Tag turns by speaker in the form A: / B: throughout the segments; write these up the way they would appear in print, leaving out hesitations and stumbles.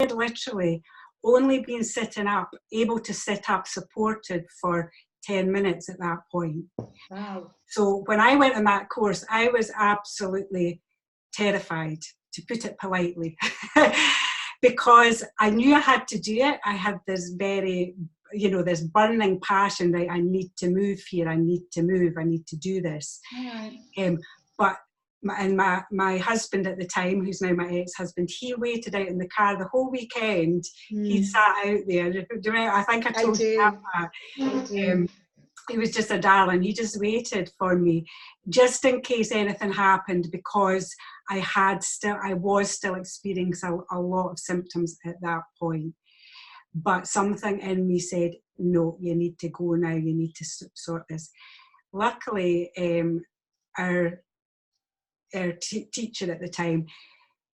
A: literally only been sitting up, able to sit up supported for 10 minutes at that point.
B: Wow.
A: So when I went on that course, I was absolutely terrified, to put it politely, because I knew I had to do it. I had this very, this burning passion, right? I need to move here. I need to move. I need to do this.
B: Right.
A: But my husband at the time, who's now my ex-husband, he waited out in the car the whole weekend. He sat out there. Do you remember? I think I told you that.
B: I do.
A: He was just a darling. He just waited for me, just in case anything happened, because I was still experiencing a lot of symptoms at that point. But something in me said, no, you need to go now. You need to sort this. Luckily, our teacher at the time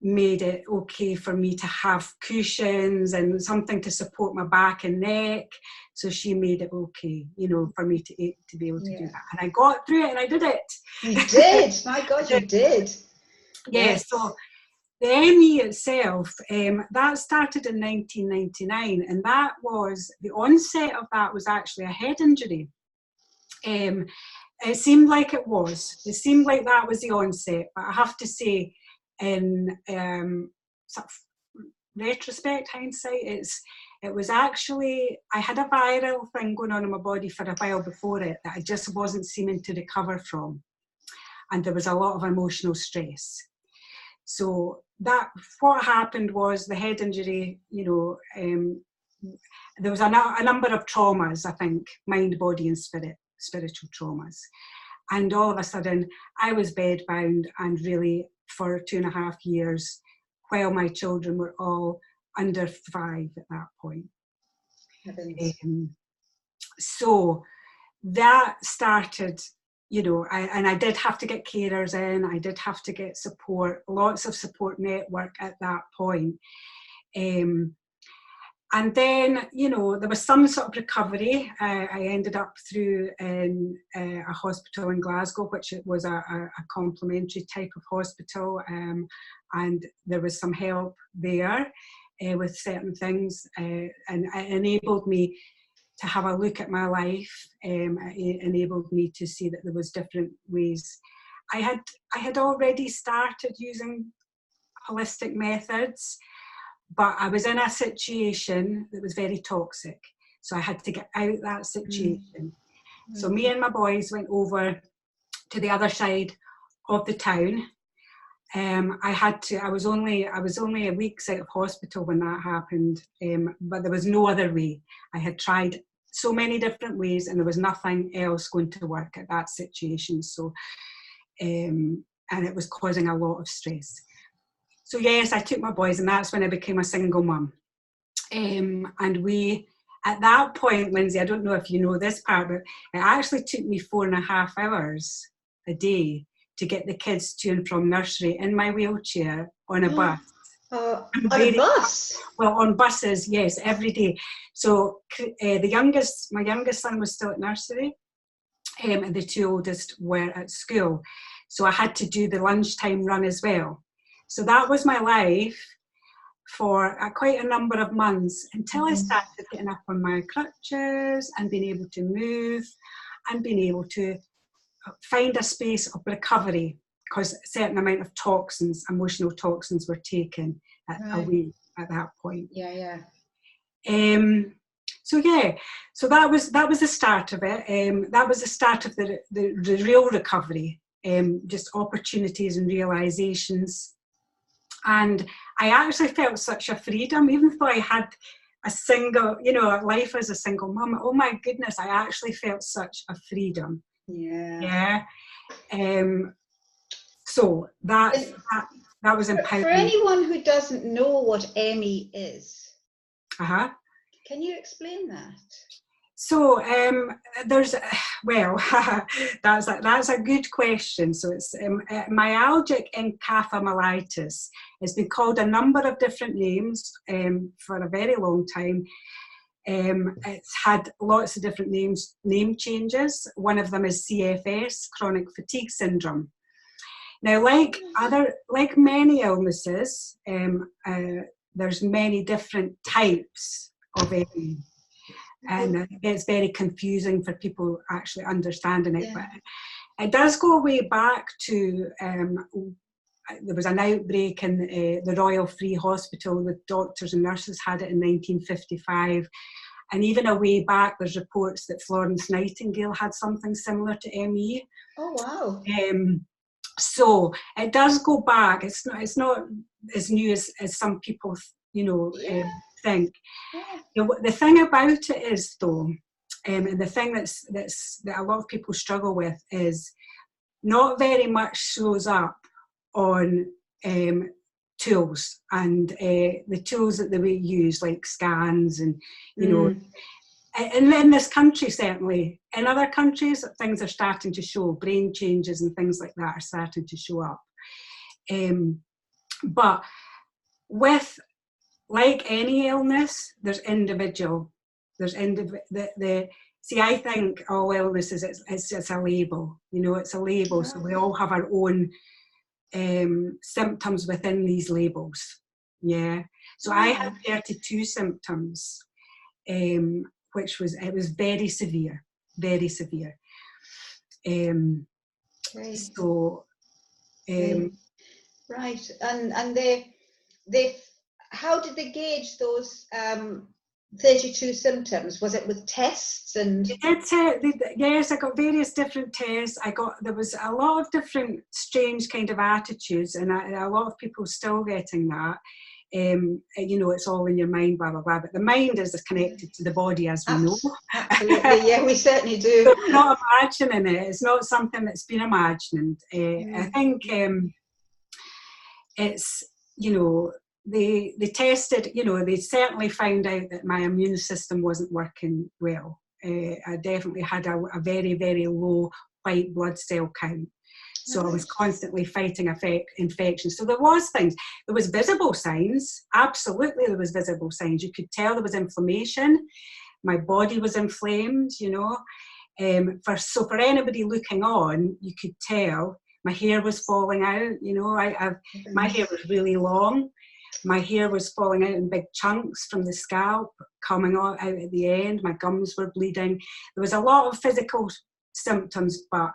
A: made it okay for me to have cushions and something to support my back and neck. So she made it okay, for me to be able to do that. And I got through it and I did it.
B: You did. My God, you did.
A: Yes. So the ME itself, that started in 1999, and that was, the onset of that was actually a head injury. It seemed like it was. It seemed like that was the onset, but I have to say, in sort of retrospect, hindsight, it was actually, I had a viral thing going on in my body for a while before it that I just wasn't seeming to recover from. And there was a lot of emotional stress. So what happened was the head injury, there was a number of traumas, I think, mind, body and spiritual traumas. And all of a sudden, I was bedbound, and really for 2.5 years, while my children were all under 5 at that point. So that started, and I did have to get carers in, I did have to get support, lots of support network at that point. And then, there was some sort of recovery. I ended up through in a hospital in Glasgow, which was a complementary type of hospital. And there was some help there with certain things. And it enabled me to have a look at my life. It enabled me to see that there was different ways. I had already started using holistic methods, but I was in a situation that was very toxic. So I had to get out that situation. So me and my boys went over to the other side of the town. I was only a week out of hospital when that happened, but there was no other way. I had tried so many different ways and there was nothing else going to work at that situation. So, and it was causing a lot of stress. So yes, I took my boys, and that's when I became a single mum. And we, at that point, Lindsay, I don't know if you know this part, but it actually took me 4.5 hours a day to get the kids to and from nursery in my wheelchair on a bus.
B: On a bus?
A: Well, on buses, yes, every day. So my youngest son was still at nursery, and the 2 oldest were at school. So I had to do the lunchtime run as well. So that was my life for quite a number of months until I started getting up on my crutches and being able to move and being able to find a space of recovery, because a certain amount of toxins, emotional toxins, were taken away at that point. So that was the start of it. That was the start of the real recovery, just opportunities and realizations. And I actually felt such a freedom, even though I had a single, life as a single mum. Oh my goodness, I actually felt such a freedom. So that was empowering.
B: For anyone who doesn't know what ME is, can you explain that?
A: So that's a good question. So it's myalgic encephalomyelitis. It's been called a number of different names for a very long time. It's had lots of different name changes. One of them is CFS, chronic fatigue syndrome. Now, like many illnesses, there's many different types of ME. And it's very confusing for people actually understanding it. But it does go way back to, there was an outbreak in the Royal Free Hospital with doctors and nurses had it in 1955. And even a way back, there's reports that Florence Nightingale had something similar to ME.
B: Oh, wow.
A: So it does go back. It's not as new as some people, think. Yeah. The thing about it is, though, and the thing that a lot of people struggle with is not very much shows up on tools and the tools that they use, like scans and, and in this country, certainly. In other countries, things are starting to show, brain changes and things like that are starting to show up. But with, like any illness, there's individual. See, I think all illness is it's a label. It's a label. So we all have our own symptoms within these labels. Yeah. So I had 32 symptoms, which was very severe, very severe. So.
B: Right, and they how did they gauge those 32 symptoms? Was it with tests and?
A: Yes, I got various different tests. There was a lot of different strange kind of attitudes, and a lot of people still getting that. It's all in your mind, blah blah blah. But the mind is connected to the body, as we know.
B: Absolutely, yeah, we certainly do.
A: So we're not imagining it. It's not something that's been imagined. I think it's they tested. They certainly found out that my immune system wasn't working well. I definitely had a very, very low white blood cell count. So I was constantly fighting infections. So there was visible signs. Absolutely, there was visible signs. You could tell there was inflammation. My body was inflamed, For anybody looking on, you could tell my hair was falling out. My hair was really long. My hair was falling out in big chunks from the scalp, coming out at the end. My gums were bleeding. There was a lot of physical symptoms, but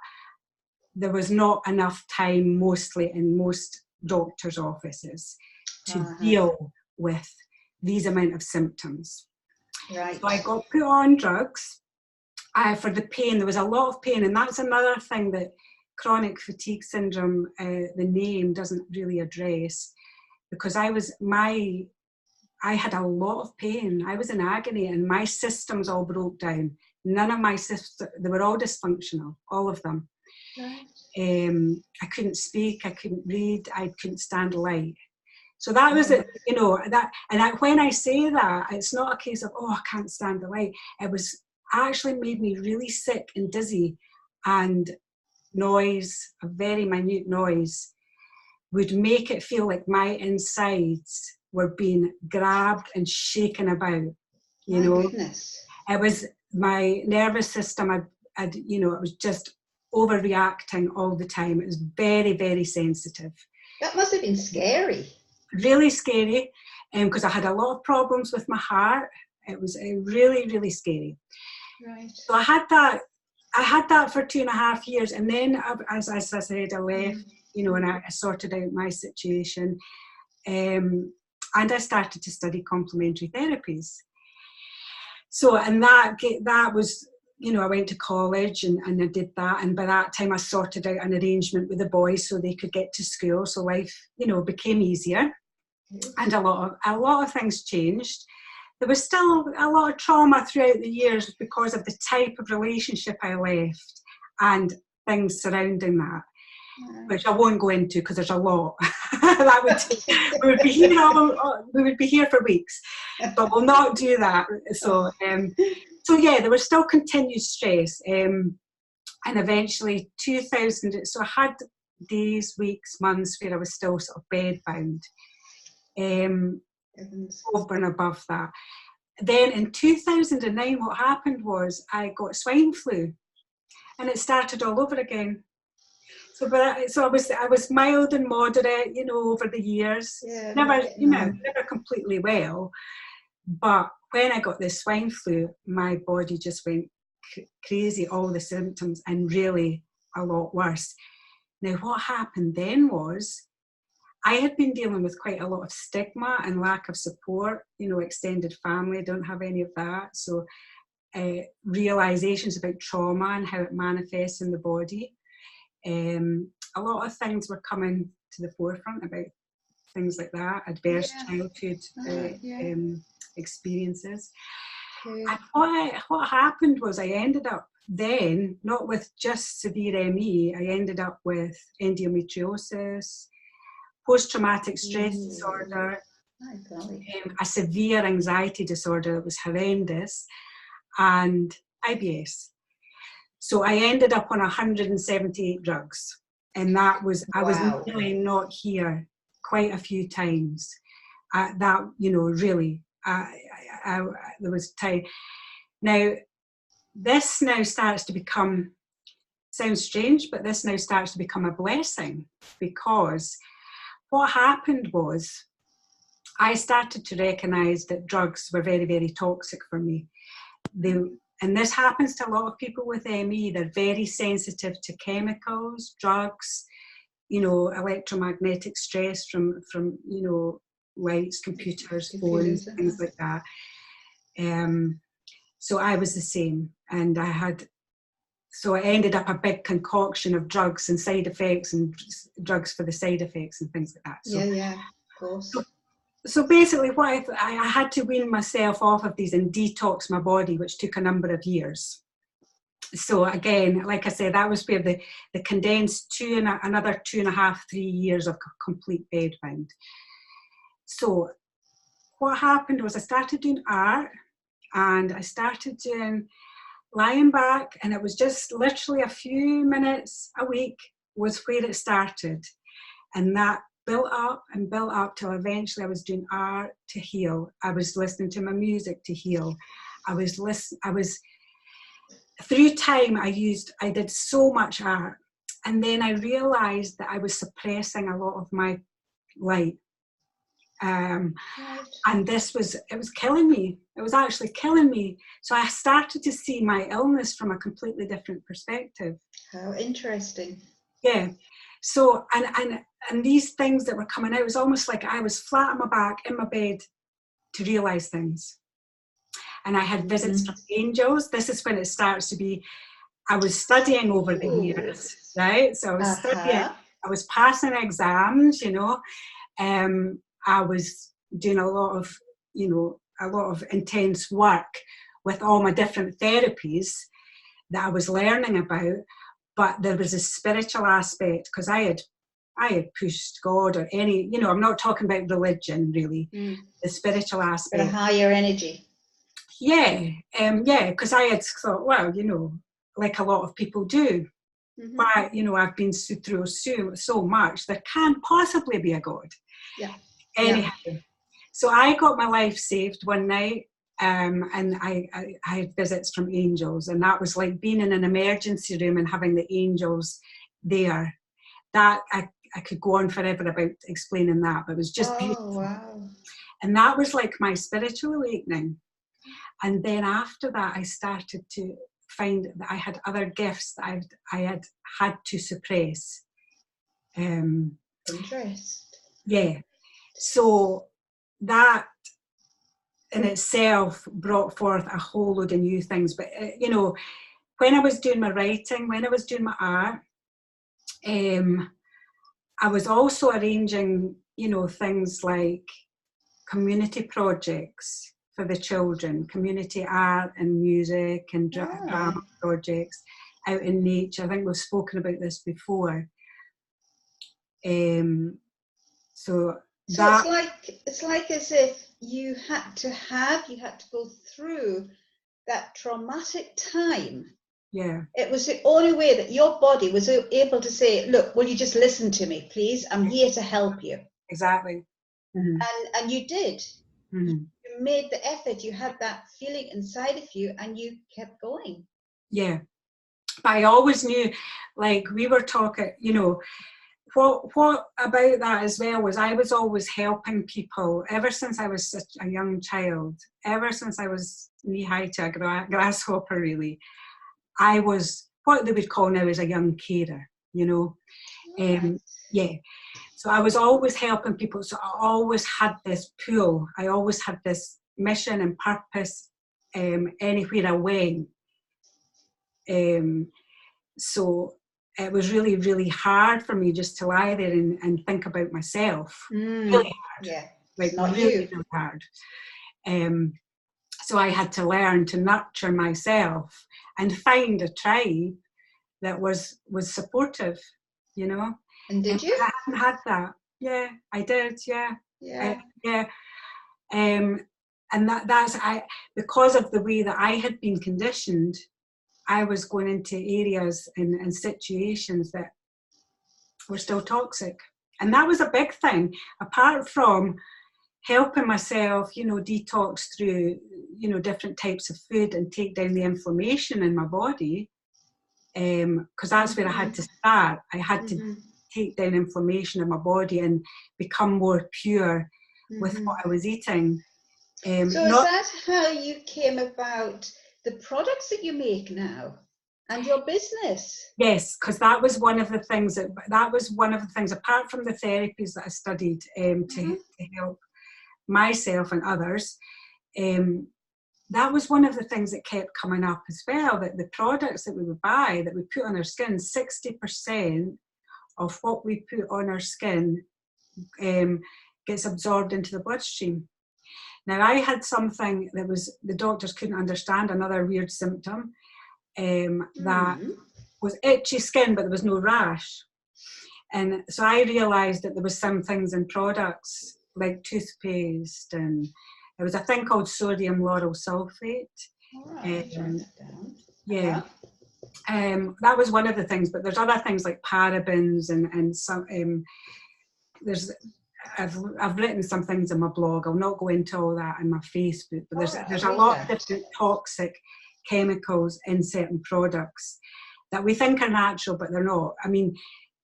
A: there was not enough time, mostly in most doctors' offices, to deal with these amount of symptoms.
B: Right.
A: So I got put on drugs for the pain. There was a lot of pain, and that's another thing that chronic fatigue syndrome, the name doesn't really address, because I had a lot of pain. I was in agony, and my systems all broke down. None of my systems, they were all dysfunctional, all of them.
B: Right.
A: I couldn't speak, I couldn't read, I couldn't stand light. So that was it, when I say that, it's not a case of, I can't stand the light. It was actually made me really sick and dizzy, and noise, a very minute noise, would make it feel like my insides were being grabbed and shaken about.
B: Goodness.
A: It was my nervous system. It was just overreacting all the time. It was very, very sensitive.
B: That must have been scary.
A: Really scary, because I had a lot of problems with my heart. It was really, really scary.
B: Right.
A: So I had that for 2.5 years, and then, as I said, I left. And I sorted out my situation, and I started to study complementary therapies. So, and that was, I went to college and I did that, and by that time I sorted out an arrangement with the boys so they could get to school. So life, became easier, and a lot of things changed. There was still a lot of trauma throughout the years because of the type of relationship I left and things surrounding that. Which I won't go into because there's a lot. we would be here for weeks, but we'll not do that. So yeah, there was still continued stress, and eventually 2000. So I had days, weeks, months where I was still sort of bedbound, over and above that. Then in 2009, what happened was I got swine flu, and it started all over again. So I was mild and moderate, you know, over the years.
B: Yeah,
A: Never completely well. But when I got the swine flu, my body just went crazy, all the symptoms, and really a lot worse. Now, what happened then was I had been dealing with quite a lot of stigma and lack of support, you know, extended family, don't have any of that. So realizations about trauma and how it manifests in the body. A lot of things were coming to the forefront about things like that, adverse childhood experiences. And what happened was I ended up then, not with just severe ME, I ended up with endometriosis, post-traumatic stress disorder, a severe anxiety disorder that was horrendous, and IBS. So I ended up on 178 drugs. And that was, I was nearly not here quite a few times. That, you know, really, there was time. Now, this now starts to become, sounds strange, but this now starts to become a blessing, because what happened was I started to recognize that drugs were very, very toxic for me. And this happens to a lot of people with ME. They're very sensitive to chemicals, drugs, you know, electromagnetic stress from you know, lights, computers, phones, things like that. So I was the same, and so I ended up a big concoction of drugs and side effects, and drugs for the side effects and things like that. So,
B: of course.
A: So basically, what I had to wean myself off of these and detox my body, which took a number of years. So again, like I said, that was where the condensed another 2.5, 3 years of complete bedbound. So what happened was I started doing art, and I started doing lying back, and it was just literally a few minutes a week was where it started. And that built up and built up till eventually I was doing art to heal. I was listening to my music to heal. Through time, I did so much art. And then I realized that I was suppressing a lot of my light. And it was killing me. It was actually killing me. So I started to see my illness from a completely different perspective.
B: How interesting.
A: Yeah. So, and these things that were coming out, it was almost like I was flat on my back in my bed to realize things. And I had visits from angels. This is when it starts to be, I was studying over the years, right? So I was studying, I was passing exams, you know. I was doing a lot of intense work with all my different therapies that I was learning about. But there was a spiritual aspect, because I had pushed God or any, you know, I'm not talking about religion really, the spiritual aspect.
B: But a higher energy.
A: Yeah, because I had thought, well, you know, like a lot of people do, but, you know, I've been through so much, there can't possibly be a God.
B: Yeah.
A: Anyhow, so I got my life saved one night. And I had visits from angels, and that was like being in an emergency room and having the angels there. That I could go on forever about explaining that, but it was just beautiful.
B: Wow.
A: And that was like my spiritual awakening. And then after that, I started to find that I had other gifts that I had to suppress.
B: Interest.
A: Yeah. So that in itself brought forth a whole load of new things. But, you know, when I was doing my writing, when I was doing my art, I was also arranging, you know, things like community projects for the children, community art and music and drama projects out in nature. I think we've spoken about this before. So
B: it's like as if you had to go through that traumatic time.
A: Yeah.
B: It was the only way that your body was able to say, look, will you just listen to me, please? I'm here to help you.
A: Exactly.
B: And you did. You made the effort. You had that feeling inside of you, and you kept going.
A: Yeah. But I always knew, like we were talking, you know, what about that as well was I was always helping people ever since I was such a young child, ever since I was knee-high to a grasshopper really. I was what they would call now as a young carer, you know. Yeah. So I was always helping people. So I always had this pull. I always had this mission and purpose anywhere I went. So it was really, really hard for me just to lie there and think about myself. Really hard.
B: Yeah.
A: Like
B: not
A: really,
B: you.
A: really hard. So I had to learn to nurture myself and find a tribe that was supportive, you know.
B: And did you?
A: I hadn't had that. Yeah, I did. Yeah.
B: Yeah.
A: Yeah. And that's because of the way that I had been conditioned, I was going into areas and situations that were still toxic. And that was a big thing, apart from helping myself, you know, detox through, you know, different types of food and take down the inflammation in my body. Because that's where I had to start. I had to take down inflammation in my body and become more pure with what I was eating.
B: So is that how you came about the products that you make now and your business?
A: Yes, because that was one of the things apart from the therapies that I studied to help myself and others. That was one of the things that kept coming up as well, that the products that we would buy, that we put on our skin, 60% of what we put on our skin gets absorbed into the bloodstream. Now, I had something that was, the doctors couldn't understand, another weird symptom, that was itchy skin, but there was no rash. And so I realised that there was some things in products like toothpaste, and there was a thing called sodium lauryl sulfate. Yeah. That was one of the things, but there's other things like parabens and some I've written some things in my blog. I'll not go into all that in my Facebook, but there's a lot of different toxic chemicals in certain products that we think are natural, but they're not. I mean,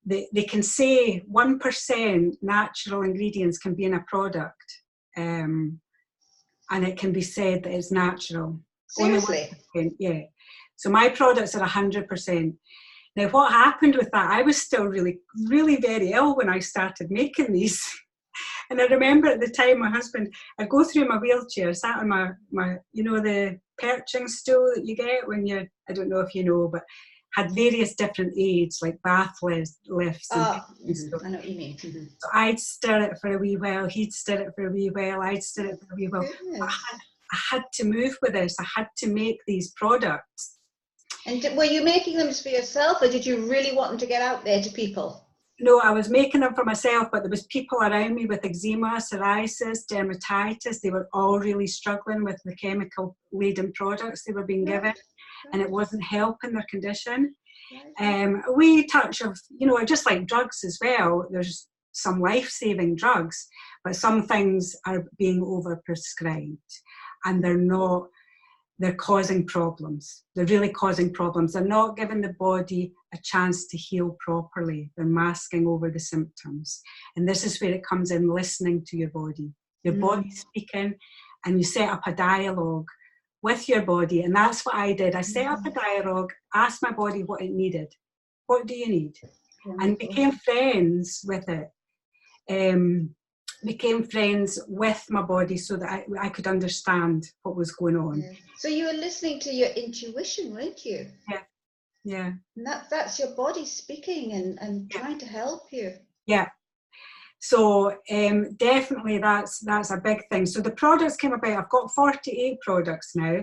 A: they can say 1% natural ingredients can be in a product, and it can be said that it's natural.
B: Seriously?
A: Only 1%, yeah. So my products are 100%. Now, what happened with that? I was still really, really very ill when I started making these. And I remember at the time, my husband, I'd go through my wheelchair, sat on my, you know, the perching stool that you get when you, I don't know if you know, but had various different aids like bath lifts.
B: I know what you mean.
A: So I'd stir it for a wee while, he'd stir it for a wee while, I'd stir it for a wee while. I had to move with this. I had to make these products.
B: And were you making them for yourself, or did you really want them to get out there to people?
A: No, I was making them for myself, but there was people around me with eczema, psoriasis, dermatitis. They were all really struggling with the chemical-laden products they were being given, and it wasn't helping their condition. We touch of, you know, just like drugs as well, there's some life-saving drugs, but some things are being overprescribed, and they're causing problems. They're really causing problems. They're not giving the body a chance to heal properly. They're masking over the symptoms. And this is where it comes in, listening to your body. Your body speaking, and you set up a dialogue with your body. And that's what I did. I set up a dialogue, asked my body what it needed. What do you need? And became friends with it. Became friends with my body so that I could understand what was going on.
B: So you were listening to your intuition, weren't you?
A: Yeah.
B: And that's your body speaking and trying to help you.
A: Yeah. So definitely that's a big thing. So the products came about. I've got 48 products now.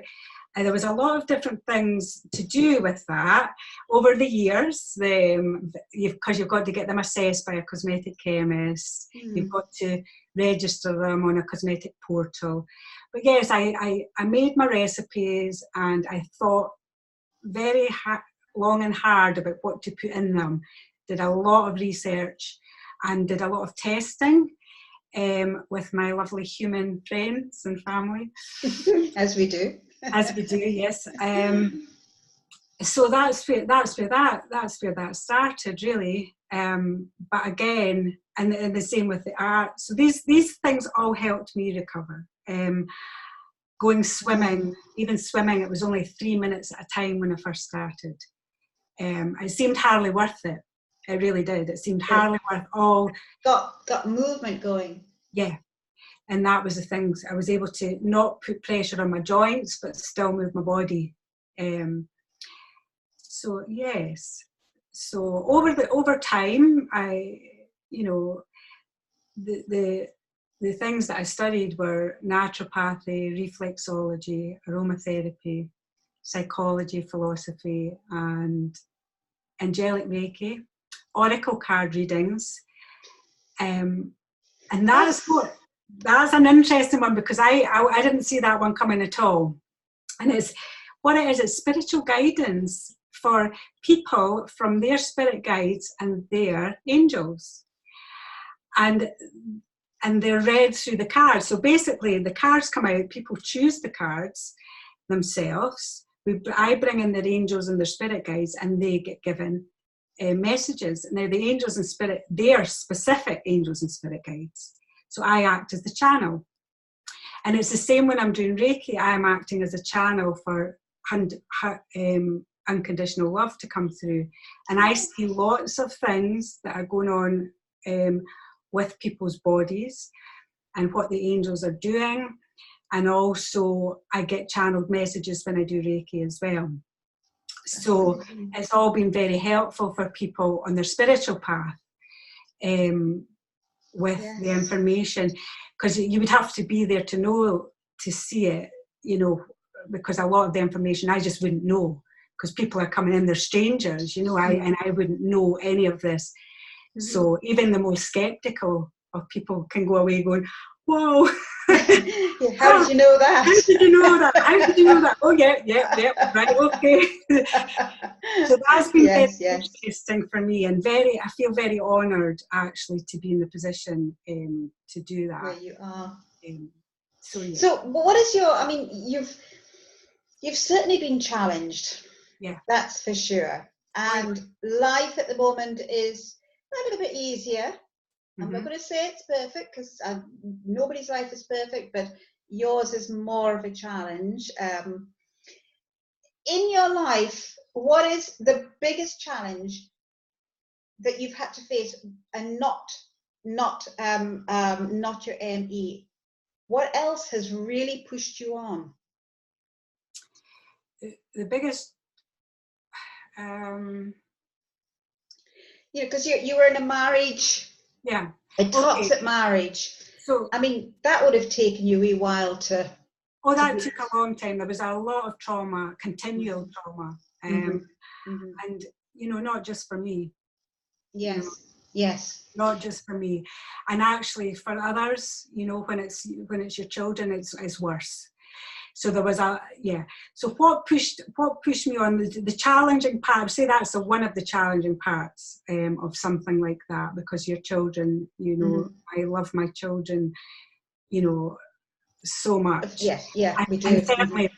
A: And there was a lot of different things to do with that over the years, because you've got to get them assessed by a cosmetic chemist. You've got to register them on a cosmetic portal. But yes, I made my recipes, and I thought very long and hard about what to put in them. Did a lot of research and did a lot of testing with my lovely human friends and family.
B: As we do.
A: As we do, yes. So that's where that started, really. But again, and the same with the art. So these things all helped me recover. Going swimming, even swimming, it was only 3 minutes at a time when I first started. It seemed hardly worth it. It really did. It seemed hardly worth all.
B: Got movement going.
A: Yeah. And that was the things. I was able to not put pressure on my joints, but still move my body. So yes. So over time, the things that I studied were naturopathy, reflexology, aromatherapy, psychology, philosophy, and angelic Reiki, oracle card readings, and that's an interesting one, because I didn't see that one coming at all. And it's spiritual guidance for people from their spirit guides and their angels, and they're read through the cards. So basically, the cards come out. People choose the cards themselves. I bring in their angels and their spirit guides, and they get given messages. Now, the angels and spirit, they are specific angels and spirit guides. So I act as the channel. And it's the same when I'm doing Reiki. I'm acting as a channel for unconditional love to come through. And I see lots of things that are going on with people's bodies and what the angels are doing. And also I get channeled messages when I do Reiki as well. So it's all been very helpful for people on their spiritual path with the information, because you would have to be there to see it, because a lot of the information I just wouldn't know, because people are coming in, they're strangers, and I wouldn't know any of this. Mm-hmm. So even the most skeptical of people can go away going, whoa.
B: How did you know that?
A: How did you know that? How did you know that? Oh, yeah, right, okay. So that's been very interesting for me, and I feel very honoured actually to be in the position to do that.
B: Where you are.
A: So
B: what is you've certainly been challenged.
A: Yeah.
B: That's for sure. And life at the moment is a little bit easier. I'm not going to say it's perfect, because nobody's life is perfect, but yours is more of a challenge. In your life, what is the biggest challenge that you've had to face, and not your ME? What else has really pushed you on?
A: The biggest,
B: because you were in a marriage.
A: Yeah.
B: A toxic marriage.
A: So
B: that would have taken you a while to.
A: Oh, that took a long time. There was a lot of trauma, continual trauma, and not just for me.
B: Yes. Yes.
A: Not just for me, and actually for others. When it's your children, it's worse. So there was So what pushed me on, the challenging part? I would say that's one of the challenging parts of something like that, because your children, I love my children, so much.
B: Yes, yeah, we do.
A: And certainly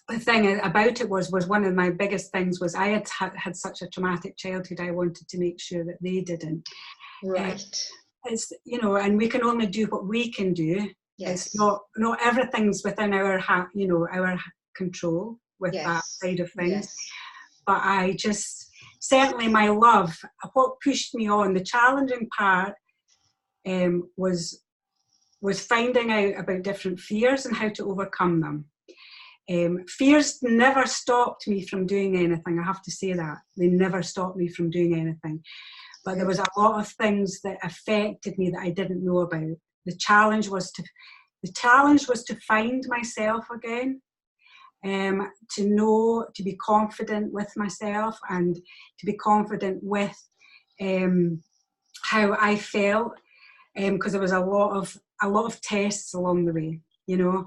A: the thing about it was one of my biggest things was I had such a traumatic childhood. I wanted to make sure that they didn't.
B: Right.
A: It's and we can only do what we can do.
B: Yes.
A: It's not everything's within our our control with that side of things.
B: Yes.
A: But I just, certainly my love, what pushed me on, the challenging part was finding out about different fears and how to overcome them. Fears never stopped me from doing anything. I have to say that. They never stopped me from doing anything. But there was a lot of things that affected me that I didn't know about. The challenge was to find myself again, to be confident with myself, and to be confident with how I felt, because there was a lot of tests along the way. There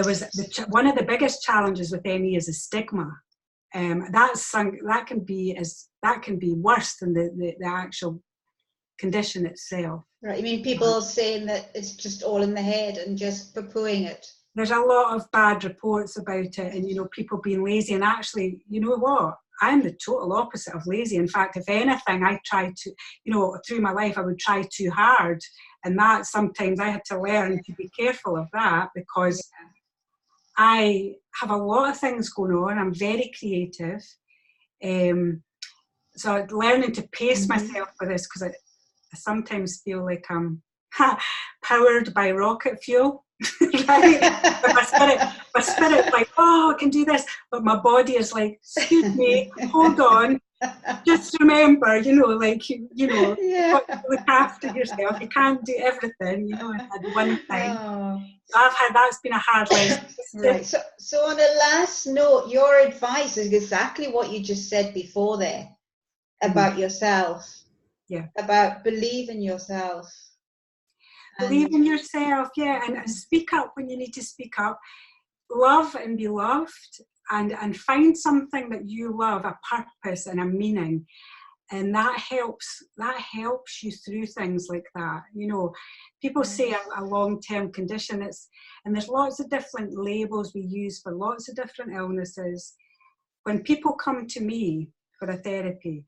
A: was one of the biggest challenges with ME is the stigma. That can be worse than the actual condition itself.
B: Right. You mean people saying that it's just all in the head and just poo-pooing it?
A: there's a lot of bad reports about it, and people being lazy. And actually, you know what? I'm the total opposite of lazy. In fact, if anything, I try to, through my life, I would try too hard, and that sometimes I had to learn to be careful of that, because I have a lot of things going on. I'm very creative. So learning to pace myself with this, because I sometimes feel like I'm powered by rocket fuel. Right? But my spirit like, oh, I can do this, but my body is like, excuse me, hold on, just remember, look after yourself. You can't do everything, at one time.
B: Oh.
A: So that's been a hard lesson.
B: Right. So on the last note, your advice is exactly what you just said before there about yourself.
A: Yeah.
B: About believe in yourself.
A: Believe in yourself, yeah, and speak up when you need to speak up. Love and be loved, and find something that you love, a purpose and a meaning, and that helps you through things like that. People say a long-term condition, and there's lots of different labels we use for lots of different illnesses. When people come to me for a therapy,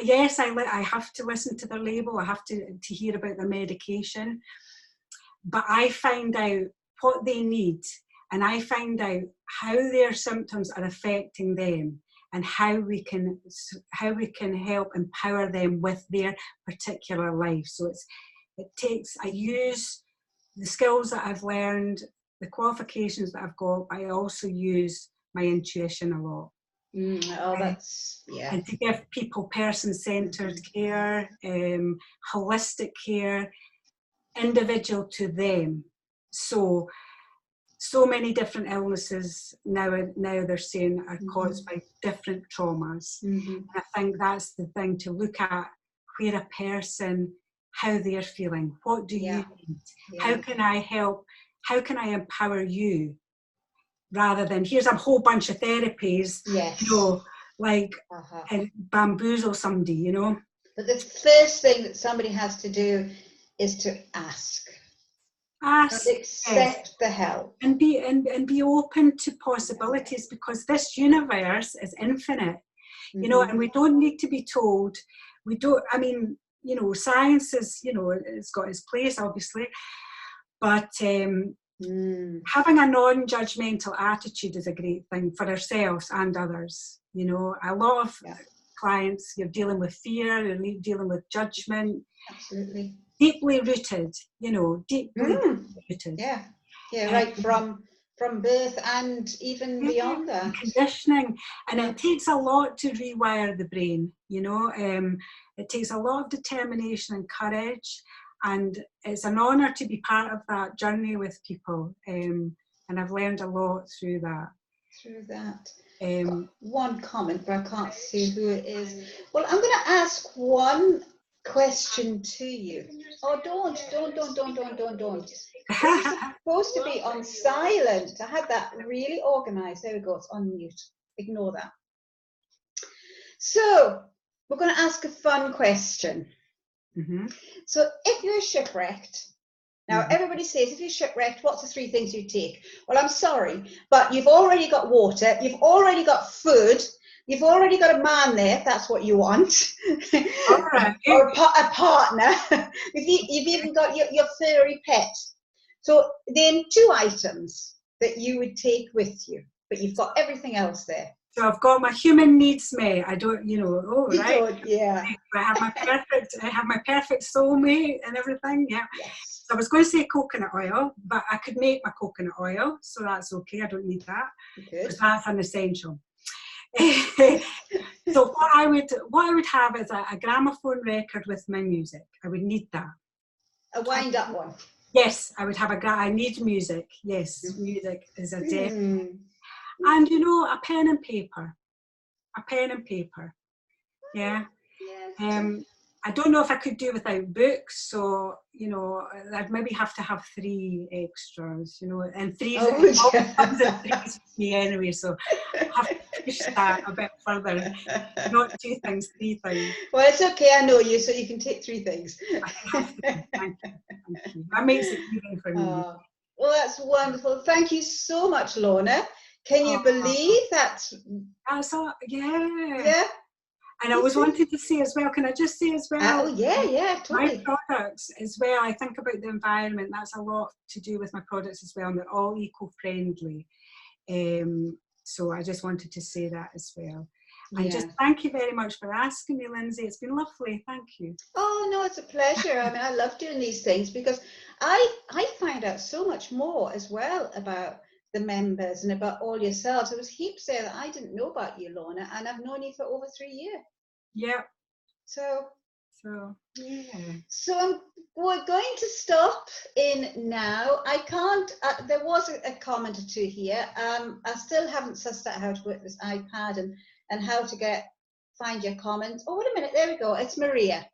A: yes, I have to listen to their label, I have to hear about their medication, but I find out what they need, and I find out how their symptoms are affecting them, and how we can help empower them with their particular life. So I use the skills that I've learned, the qualifications that I've got, but I also use my intuition a lot.
B: And
A: to give people person-centered care, holistic care, individual to them. So many different illnesses now they're saying are caused by different traumas. And I think that's the thing, to look at where a person, how they're feeling, what do you need, how can I help, how can I empower you, rather than here's a whole bunch of therapies, and bamboozle somebody,
B: But the first thing that somebody has to do is to ask and accept the help,
A: and be open to possibilities, because this universe is infinite, and we don't need to be told. We don't. I mean, science is, it's got its place, obviously, but having a non-judgmental attitude is a great thing for ourselves and others. A lot of clients, you're dealing with fear, you're dealing with judgment.
B: Absolutely.
A: Deeply rooted, deeply rooted.
B: Right from birth and even beyond that.
A: Conditioning. And it takes a lot to rewire the brain, it takes a lot of determination and courage, and it's an honour to be part of that journey with people, and I've learned a lot through that.
B: One comment, but I can't see who it is. Well, I'm going to ask one question to you. Oh, don't. This is supposed to be on silent. I had that really organized. There we go. It's on mute. Ignore that. So we're going to ask a fun question. So if you're shipwrecked, now everybody says, if you're shipwrecked, what's the 3 things you take? Well, I'm sorry, but you've already got water, you've already got food, you've already got a man there, if that's what you want, or a partner. You've even got your furry pet. So then 2 items that you would take with you, but you've got everything else there.
A: So I've got my human needs met. I don't, right? I have my perfect soulmate and everything. Yeah.
B: Yes.
A: So I was going to say coconut oil, but I could make my coconut oil, so that's okay. I don't need that, because that's an essential. So what I would have is a gramophone record with my music. I would need that.
B: A wind-up one.
A: Yes, I would have I need music. Yes, music is a definite. And a pen and paper. Yeah. I don't know if I could do without books, so I'd maybe have to have 3 extras, and 3 comes in 3s with me anyway, so I'll have to push that a bit further. Not 2 things, 3 things.
B: Well, it's okay, I know you, so you can take 3 things.
A: Thank you. That makes it even for me.
B: Well, that's wonderful. Thank you so much, Lorna. Can you believe that?
A: That's all, yeah.
B: Yeah.
A: And I was wanting to say as well, can I just say as well?
B: Oh, yeah, totally.
A: My products as well, I think about the environment, that's a lot to do with my products as well, and they're all eco-friendly. So I just wanted to say that as well. And just thank you very much for asking me, Lindsay. It's been lovely. Thank you.
B: Oh, no, it's a pleasure. I mean, I love doing these things because I find out so much more as well about the members and about all yourselves. There was heaps there that I didn't know about you, Lorna, and I've known you for over 3 years.
A: Yeah.
B: So
A: yeah.
B: So we're going to stop in now. I can't, there was a comment or two here. I still haven't sussed out how to work this iPad and how to find your comments. Oh, wait a minute, there we go. It's Maria.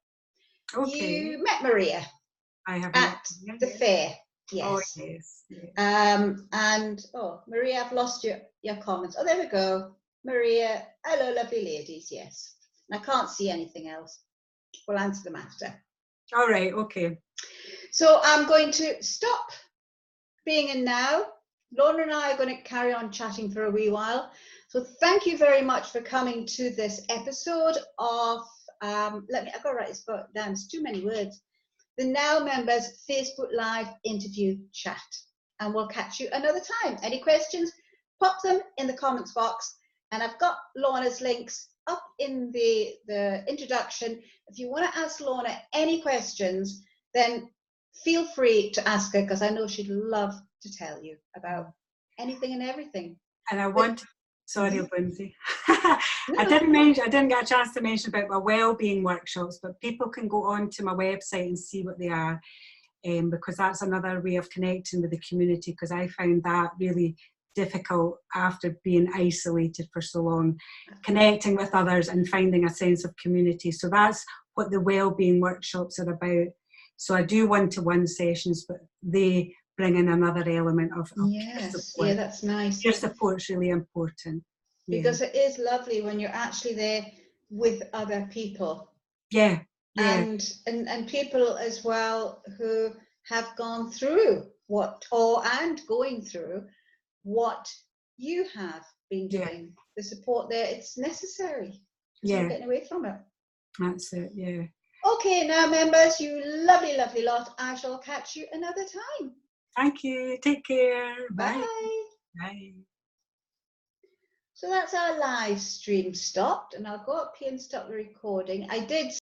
A: Okay.
B: You met Maria at the fair. Yes.
A: Oh, yes.
B: And, Maria, I've lost your comments. Oh, there we go. Maria, hello, lovely ladies, yes. I can't see anything else. We'll answer them after.
A: All right, okay.
B: So I'm going to stop being in now. Lorna and I are going to carry on chatting for a wee while. So thank you very much for coming to this episode of, I've got to write this down, it's too many words. The Now Members Facebook Live interview chat. And we'll catch you another time. Any questions? Pop them in the comments box. And I've got Lorna's links up in the introduction. If you want to ask Lorna any questions, then feel free to ask her, because I know she'd love to tell you about anything and everything.
A: And sorry, Lindsay. I didn't get a chance to mention about my wellbeing workshops, but people can go onto my website and see what they are, because that's another way of connecting with the community, because I found that really difficult after being isolated for so long, connecting with others and finding a sense of community. So that's what the wellbeing workshops are about. So I do one-to-one sessions, but they bring in another element of peer support.
B: Yeah, that's nice.
A: Peer support's really important.
B: Because it is lovely when you're actually there with other people.
A: Yeah.
B: And people as well who have gone through going through what you have been doing. The support there, it's necessary. There's no getting away from it.
A: That's it, yeah.
B: Okay, now members, you lovely, lovely lot. I shall catch you another time.
A: Thank you. Take care.
B: Bye.
A: Bye.
B: So that's our live stream stopped, and I'll go up here and stop the recording. I did